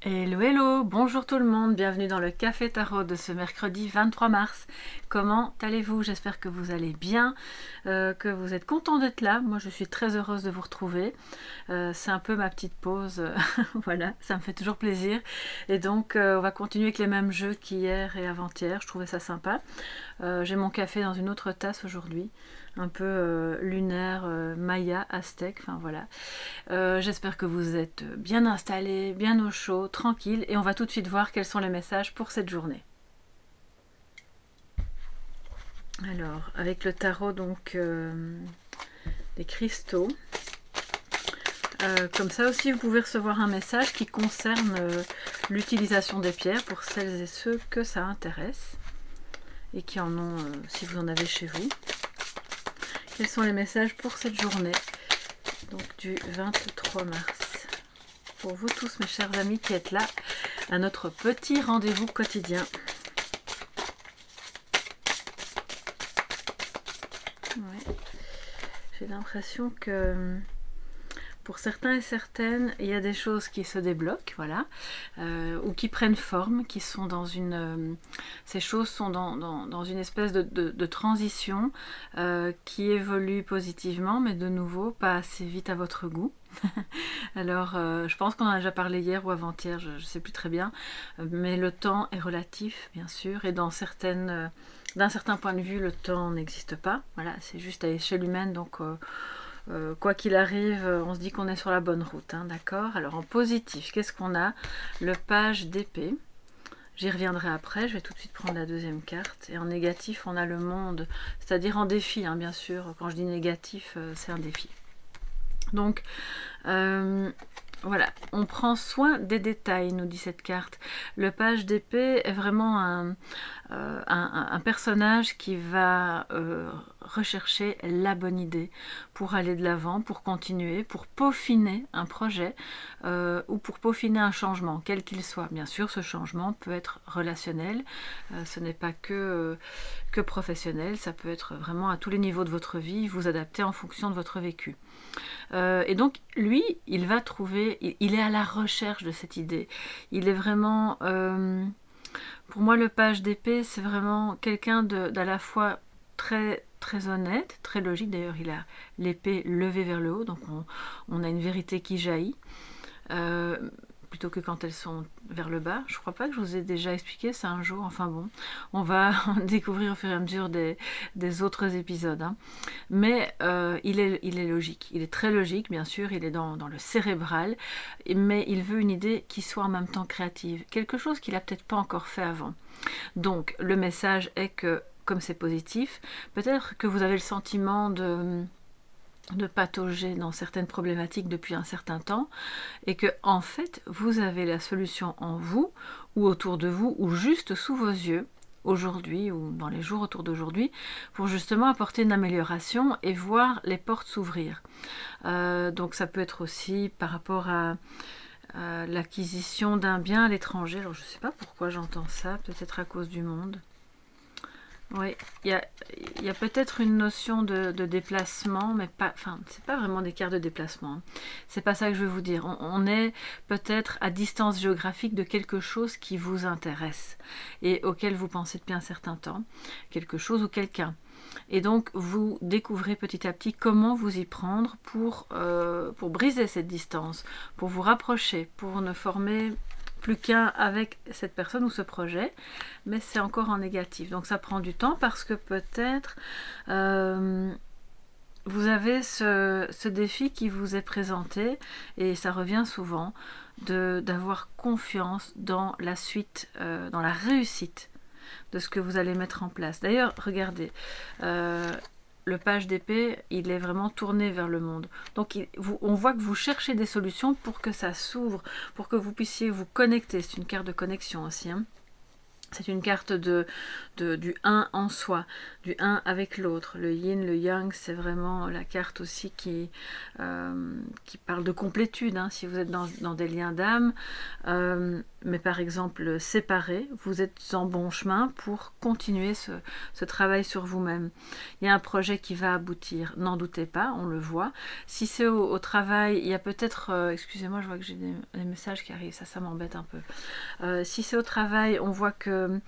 Hello, hello, bonjour tout le monde, bienvenue dans le Café Tarot de ce mercredi 23 mars. Comment allez-vous? J'espère que vous allez bien, que vous êtes content d'être là. Moi je suis très heureuse de vous retrouver. C'est un peu ma petite pause, voilà, ça me fait toujours plaisir. Et donc on va continuer avec les mêmes jeux qu'hier et avant-hier, je trouvais ça sympa. J'ai mon café dans une autre tasse aujourd'hui, un peu lunaire, maya, aztèque, enfin voilà. J'espère que vous êtes bien installés, bien au chaud, tranquille, et on va tout de suite voir quels sont les messages pour cette journée. Alors, avec le tarot, donc, des cristaux. Comme ça aussi, vous pouvez recevoir un message qui concerne l'utilisation des pierres pour celles et ceux que ça intéresse, et qui en ont, si vous en avez chez vous. Quels sont les messages pour cette journée, donc du 23 mars? Pour vous tous, mes chers amis qui êtes là, à notre petit rendez-vous quotidien. Ouais. J'ai l'impression que pour certains et certaines, il y a des choses qui se débloquent, voilà, ou qui prennent forme, qui sont dans une... ces choses sont dans une espèce de transition qui évolue positivement, mais de nouveau, pas assez vite à votre goût. Alors, je pense qu'on en a déjà parlé hier ou avant-hier, je ne sais plus très bien, mais le temps est relatif, bien sûr, et d'un certain point de vue, le temps n'existe pas. Voilà, c'est juste à l'échelle humaine, donc quoi qu'il arrive, on se dit qu'on est sur la bonne route, hein, d'accord? Alors en positif, qu'est-ce qu'on a? Le page d'épée. J'y reviendrai après, je vais tout de suite prendre la deuxième carte. Et en négatif, on a le monde, c'est-à-dire en défi, hein, bien sûr. Quand je dis négatif, c'est un défi. Donc, voilà, on prend soin des détails, nous dit cette carte. Le page d'épée est vraiment un personnage qui va rechercher la bonne idée pour aller de l'avant, pour continuer, pour peaufiner un projet ou pour peaufiner un changement, quel qu'il soit. Bien sûr, ce changement peut être relationnel, ce n'est pas que professionnel, ça peut être vraiment à tous les niveaux de votre vie, vous adapter en fonction de votre vécu. Et donc, lui, il va trouver, il est à la recherche de cette idée. Il est vraiment, pour moi, le page d'épée, c'est vraiment quelqu'un d'à la fois très, très honnête, très logique. D'ailleurs, il a l'épée levée vers le haut, donc on a une vérité qui jaillit. Plutôt que quand elles sont vers le bas. Je crois pas que je vous ai déjà expliqué ça un jour. Enfin bon, on va découvrir au fur et à mesure des autres épisodes. Hein. Mais il est logique. Il est très logique, bien sûr. Il est dans le cérébral. Mais il veut une idée qui soit en même temps créative. Quelque chose qu'il a peut-être pas encore fait avant. Donc, le message est que, comme c'est positif, peut-être que vous avez le sentiment de patauger dans certaines problématiques depuis un certain temps et que en fait vous avez la solution en vous ou autour de vous ou juste sous vos yeux aujourd'hui ou dans les jours autour d'aujourd'hui pour justement apporter une amélioration et voir les portes s'ouvrir. Donc ça peut être aussi par rapport à l'acquisition d'un bien à l'étranger. Alors je ne sais pas pourquoi j'entends ça, peut-être à cause du monde. Oui, il y a peut-être une notion de déplacement, mais pas, enfin, c'est pas vraiment des cartes de déplacement. Hein. C'est pas ça que je veux vous dire. On est peut-être à distance géographique de quelque chose qui vous intéresse et auquel vous pensez depuis un certain temps, quelque chose ou quelqu'un. Et donc, vous découvrez petit à petit comment vous y prendre pour briser cette distance, pour vous rapprocher, pour ne former plus qu'un avec cette personne ou ce projet, mais c'est encore en négatif. Donc ça prend du temps parce que peut-être vous avez ce défi qui vous est présenté, et ça revient souvent, d'avoir confiance dans la suite, dans la réussite de ce que vous allez mettre en place. D'ailleurs, regardez, le page d'épée, il est vraiment tourné vers le monde. Donc on voit que vous cherchez des solutions pour que ça s'ouvre, pour que vous puissiez vous connecter. C'est une carte de connexion aussi. Hein. C'est une carte du un en soi, du un avec l'autre. Le yin, le yang, c'est vraiment la carte aussi qui parle de complétude, hein, si vous êtes dans des liens d'âme. Mais par exemple, séparés, vous êtes en bon chemin pour continuer ce travail sur vous-même. Il y a un projet qui va aboutir, n'en doutez pas, on le voit. Si c'est au travail, il y a peut-être... excusez-moi, je vois que j'ai des messages qui arrivent, ça m'embête un peu. Si c'est au travail, on voit que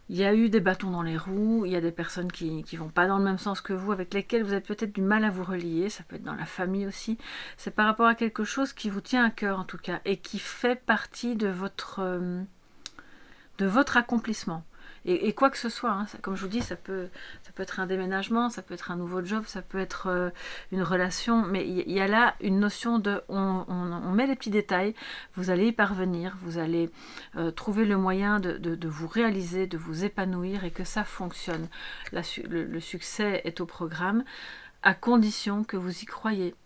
il y a eu des bâtons dans les roues, il y a des personnes qui vont pas dans le même sens que vous, avec lesquelles vous avez peut-être du mal à vous relier, ça peut être dans la famille aussi. C'est par rapport à quelque chose qui vous tient à cœur en tout cas, et qui fait partie de votre accomplissement. Et quoi que ce soit, hein, comme je vous dis, ça peut être un déménagement, ça peut être un nouveau job, ça peut être une relation, mais il y a là une notion de on met les petits détails, vous allez y parvenir, vous allez trouver le moyen de vous réaliser, de vous épanouir et que ça fonctionne. Le succès est au programme, à condition que vous y croyez.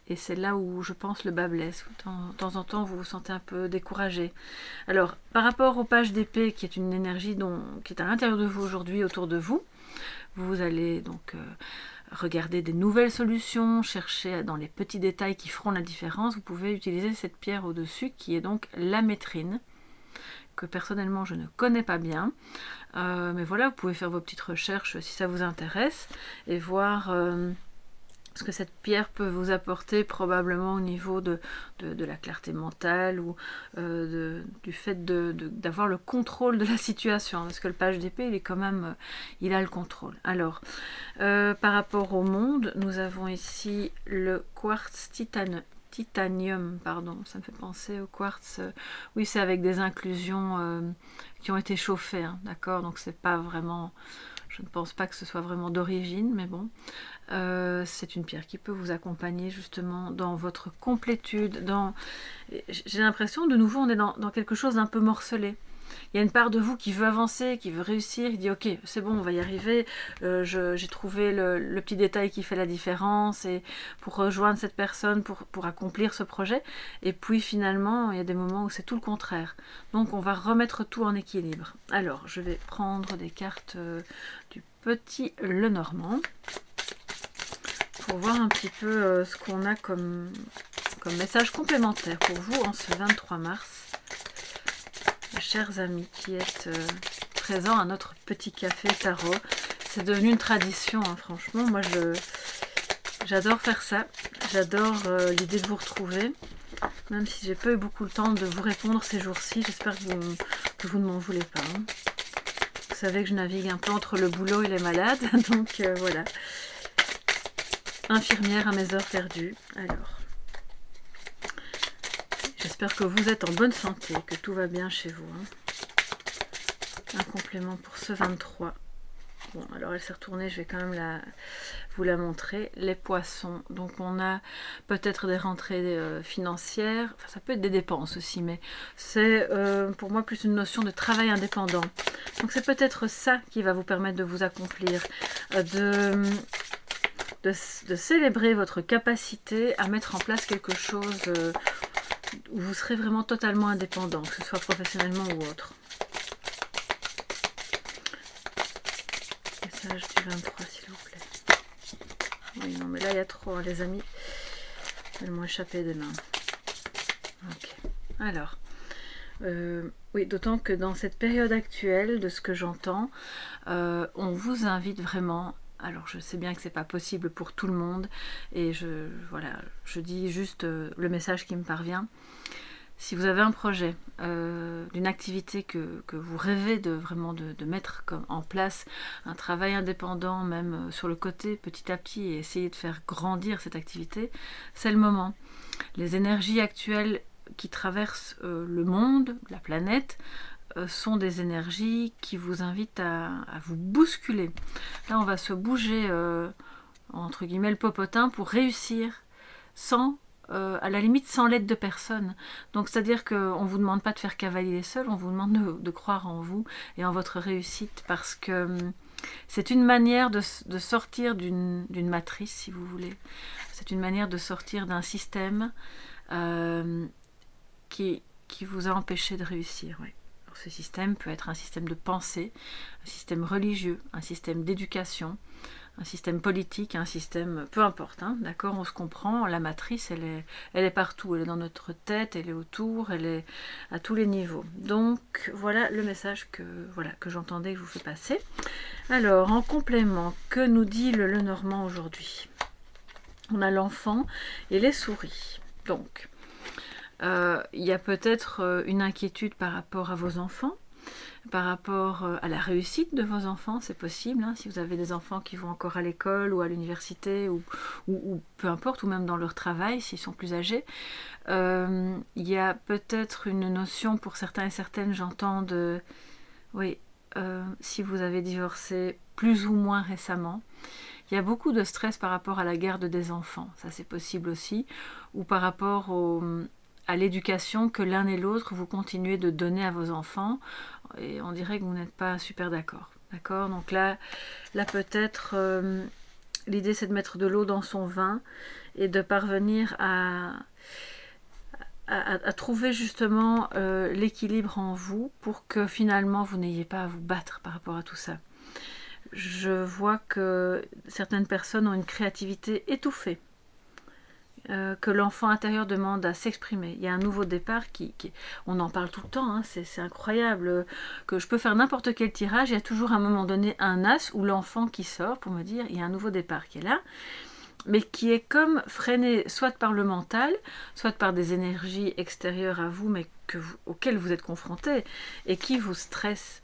Et c'est là où je pense le bas blesse. De temps en temps, vous vous sentez un peu découragé. Alors, par rapport aux pages d'épée, qui est une énergie qui est à l'intérieur de vous aujourd'hui, autour de vous, vous allez donc regarder des nouvelles solutions, chercher dans les petits détails qui feront la différence. Vous pouvez utiliser cette pierre au-dessus, qui est donc la métrine, que personnellement je ne connais pas bien. Mais voilà, vous pouvez faire vos petites recherches si ça vous intéresse, et voir... ce que cette pierre peut vous apporter probablement au niveau de la clarté mentale ou du fait d'avoir le contrôle de la situation, parce que le page d'épée, il est quand même, il a le contrôle. Alors, par rapport au monde, nous avons ici le quartz titanium, pardon, ça me fait penser au quartz, oui, c'est avec des inclusions qui ont été chauffées, hein, d'accord, donc c'est pas vraiment... Je ne pense pas que ce soit vraiment d'origine, mais bon, c'est une pierre qui peut vous accompagner justement dans votre complétude. J'ai l'impression, de nouveau, on est dans quelque chose d'un peu morcelé. Il y a une part de vous qui veut avancer, qui veut réussir, il dit ok, c'est bon, on va y arriver, j'ai trouvé le petit détail qui fait la différence et pour rejoindre cette personne, pour accomplir ce projet. Et puis finalement, il y a des moments où c'est tout le contraire. Donc on va remettre tout en équilibre. Alors, je vais prendre des cartes du petit Lenormand pour voir un petit peu ce qu'on a comme message complémentaire pour vous en ce 23 mars. Chers amis qui êtes présents à notre petit café tarot, c'est devenu une tradition, hein, franchement, moi j'adore faire ça, j'adore l'idée de vous retrouver, même si j'ai pas eu beaucoup le temps de vous répondre ces jours-ci, j'espère que vous ne m'en voulez pas. Hein. Vous savez que je navigue un peu entre le boulot et les malades, donc voilà. Infirmière à mes heures perdues, alors... J'espère que vous êtes en bonne santé, que tout va bien chez vous. Hein. Un complément pour ce 23. Bon, alors elle s'est retournée, je vais quand même vous la montrer. Les poissons, donc on a peut-être des rentrées financières, enfin, ça peut être des dépenses aussi, mais c'est pour moi plus une notion de travail indépendant. Donc c'est peut-être ça qui va vous permettre de vous accomplir, de célébrer votre capacité à mettre en place quelque chose... où vous serez vraiment totalement indépendant, que ce soit professionnellement ou autre. Message du 23, s'il vous plaît. Oui, non, mais là, il y a trop, hein, les amis. Elles m'ont échappé des mains. Ok. Alors, oui, d'autant que dans cette période actuelle, de ce que j'entends, on vous invite vraiment... Alors je sais bien que c'est pas possible pour tout le monde et voilà, je dis juste le message qui me parvient. Si vous avez un projet, d'une activité que vous rêvez vraiment de mettre en place, un travail indépendant même sur le côté petit à petit et essayer de faire grandir cette activité, c'est le moment. Les énergies actuelles qui traversent le monde, la planète, sont des énergies qui vous invitent à vous bousculer. Là, on va se bouger, entre guillemets, le popotin pour réussir à la limite sans l'aide de personne. Donc, c'est-à-dire qu'on ne vous demande pas de faire cavalier seul, on vous demande de croire en vous et en votre réussite parce que c'est une manière de sortir d'une matrice, si vous voulez. C'est une manière de sortir d'un système qui vous a empêché de réussir, oui. ce système peut être un système de pensée, un système religieux, un système d'éducation, un système politique, un système, peu importe, hein, d'accord, on se comprend, la matrice, elle est partout, elle est dans notre tête, elle est autour, elle est à tous les niveaux. Donc, voilà le message que j'entendais, que je vous fais passer. Alors, en complément, que nous dit le Lenormand aujourd'hui? On a l'enfant et les souris. Donc, il y a peut-être une inquiétude par rapport à vos enfants, par rapport à la réussite de vos enfants, c'est possible, hein, si vous avez des enfants qui vont encore à l'école ou à l'université ou peu importe, ou même dans leur travail s'ils sont plus âgés. Il y a peut-être une notion pour certains et certaines, j'entends, de... Oui, si vous avez divorcé plus ou moins récemment, il y a beaucoup de stress par rapport à la garde des enfants, ça c'est possible aussi, ou par rapport à l'éducation que l'un et l'autre vous continuez de donner à vos enfants, et on dirait que vous n'êtes pas super d'accord. D'accord, donc là peut-être l'idée c'est de mettre de l'eau dans son vin et de parvenir à trouver justement l'équilibre en vous pour que finalement vous n'ayez pas à vous battre par rapport à tout ça. Je vois que certaines personnes ont une créativité étouffée, que l'enfant intérieur demande à s'exprimer. Il y a un nouveau départ on en parle tout le temps, hein, c'est incroyable, que je peux faire n'importe quel tirage, il y a toujours à un moment donné un as ou l'enfant qui sort pour me dire il y a un nouveau départ qui est là, mais qui est comme freiné soit par le mental, soit par des énergies extérieures à vous, mais auxquelles vous êtes confronté et qui vous stressent.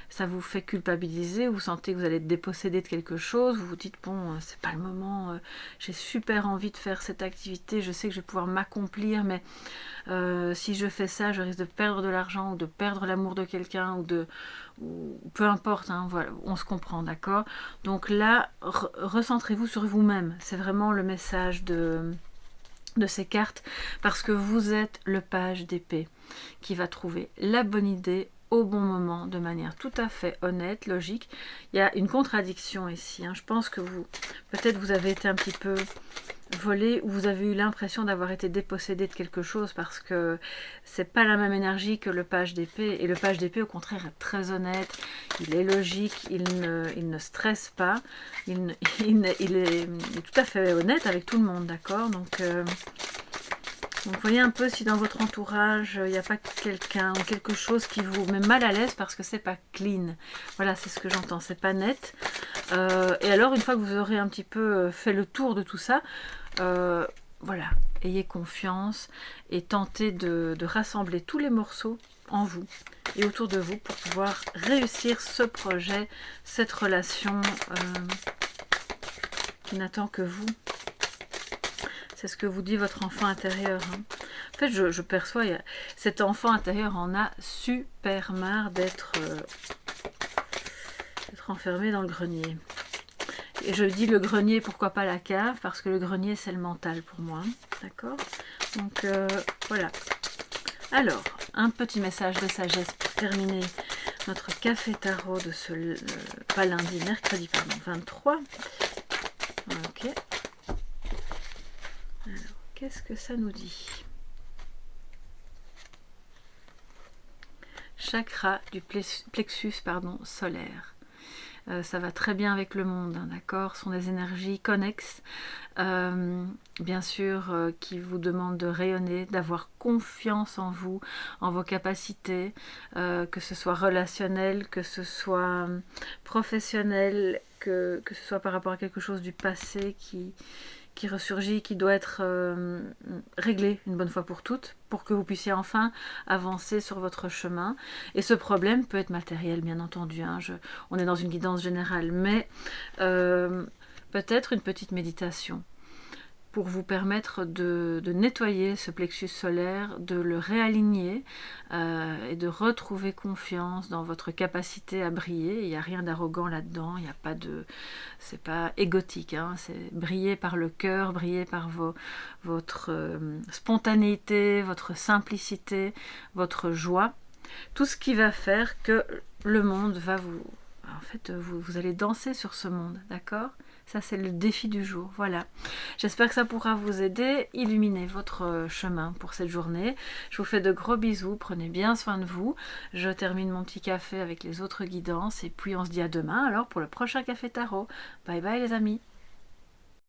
Ça vous fait culpabiliser, vous sentez que vous allez être dépossédé de quelque chose, vous vous dites bon, c'est pas le moment, j'ai super envie de faire cette activité, je sais que je vais pouvoir m'accomplir, mais si je fais ça, je risque de perdre de l'argent ou de perdre l'amour de quelqu'un ou peu importe, hein, voilà, on se comprend, d'accord? Donc là, recentrez-vous sur vous-même, c'est vraiment le message de ces cartes, parce que vous êtes le page d'épée qui va trouver la bonne idée au bon moment, de manière tout à fait honnête, logique. Il y a une contradiction ici, hein. Je pense que peut-être vous avez été un petit peu volé ou vous avez eu l'impression d'avoir été dépossédé de quelque chose, parce que c'est pas la même énergie que le page d'épée, et le page d'épée au contraire est très honnête, il est logique, il ne stresse pas, il est tout à fait honnête avec tout le monde, d'accord? Donc vous voyez un peu si dans votre entourage, il n'y a pas quelqu'un ou quelque chose qui vous met mal à l'aise parce que c'est pas clean. Voilà, c'est ce que j'entends, c'est pas net. Et alors, une fois que vous aurez un petit peu fait le tour de tout ça, voilà, ayez confiance et tentez de rassembler tous les morceaux en vous et autour de vous pour pouvoir réussir ce projet, cette relation qui n'attend que vous. C'est ce que vous dit votre enfant intérieur, hein. En fait, je perçois, cet enfant intérieur en a super marre d'être enfermé dans le grenier. Et je dis le grenier, pourquoi pas la cave? Parce que le grenier, c'est le mental pour moi. D'accord? Donc, voilà. Alors, un petit message de sagesse pour terminer notre café tarot de ce... pas lundi, mercredi, pardon, 23. Ok. Alors, qu'est-ce que ça nous dit? Chakra du plexus solaire. Ça va très bien avec le monde, hein, d'accord? Ce sont des énergies connexes, bien sûr, qui vous demandent de rayonner, d'avoir confiance en vous, en vos capacités, que ce soit relationnel, que ce soit professionnel, que ce soit par rapport à quelque chose du passé qui ressurgit, qui doit être réglé une bonne fois pour toutes, pour que vous puissiez enfin avancer sur votre chemin. Et ce problème peut être matériel, bien entendu, hein. On est dans une guidance générale, mais peut-être une petite méditation pour vous permettre de nettoyer ce plexus solaire, de le réaligner et de retrouver confiance dans votre capacité à briller. Il n'y a rien d'arrogant là-dedans, il n'y a pas de... c'est pas égotique, hein, c'est briller par le cœur, briller par votre spontanéité, votre simplicité, votre joie. Tout ce qui va faire que le monde va vous... En fait, vous allez danser sur ce monde, d'accord? Ça, c'est le défi du jour. Voilà. J'espère que ça pourra vous aider, illuminer votre chemin pour cette journée. Je vous fais de gros bisous. Prenez bien soin de vous. Je termine mon petit café avec les autres guidances. Et puis, on se dit à demain alors pour le prochain Café Tarot. Bye bye les amis.